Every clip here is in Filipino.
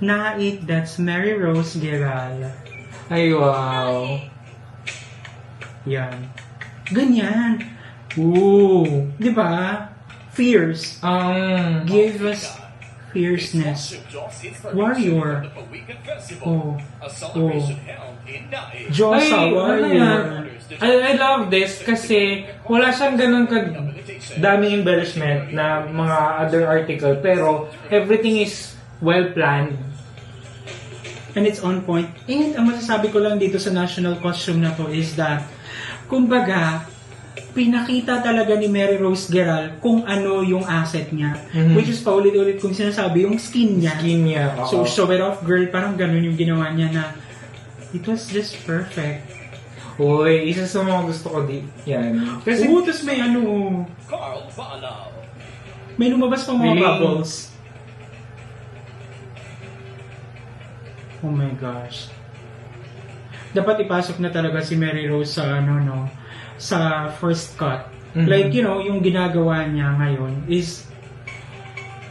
Nait, that's Mary Rose Gueral. Ay, wow. Yan. Ganyan. Ooh. Di ba? Fierce. Give us fierceness. Warrior. Oh. Oh. Josa, Ay, ano yan? warrior. I love this kasi wala siyang ganun daming embellishment na mga other article pero everything is well planned. And it's on point. And ang masasabi ko lang dito sa national costume na to is that, kumbaga, pinakita talaga ni Mary Rose Gueral kung ano yung asset niya. Mhm. Which is paulit-ulit kung sinasabi, yung skin niya. Skin niya. So, show it off girl, parang ganun yung ginawa niya na it was just perfect. Uy, isa sa mga gusto ko di. Yan. Kasi, tapos may ano, may lumabas pang mga Really? bubbles. Oh my gosh. Dapat ipasok na talaga si Mary Rose sa ano no, sa first cut. Mhm. Like, you know, yung ginagawa niya ngayon is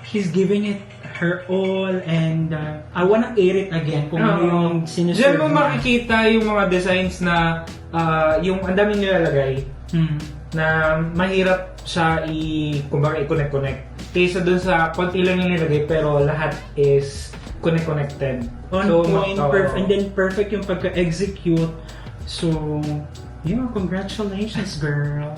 she's giving it her all and I wanna air it again kung ano yung Diyan sinuserve mo niya. makikita yung mga designs na yung ang daming nilalagay na mahirap siya kumbaga i-connect. Kaysa dun sa konti lang yung nilagay pero lahat is connected. On point, and then perfect yung pagka-execute. So, yeah, congratulations, girl.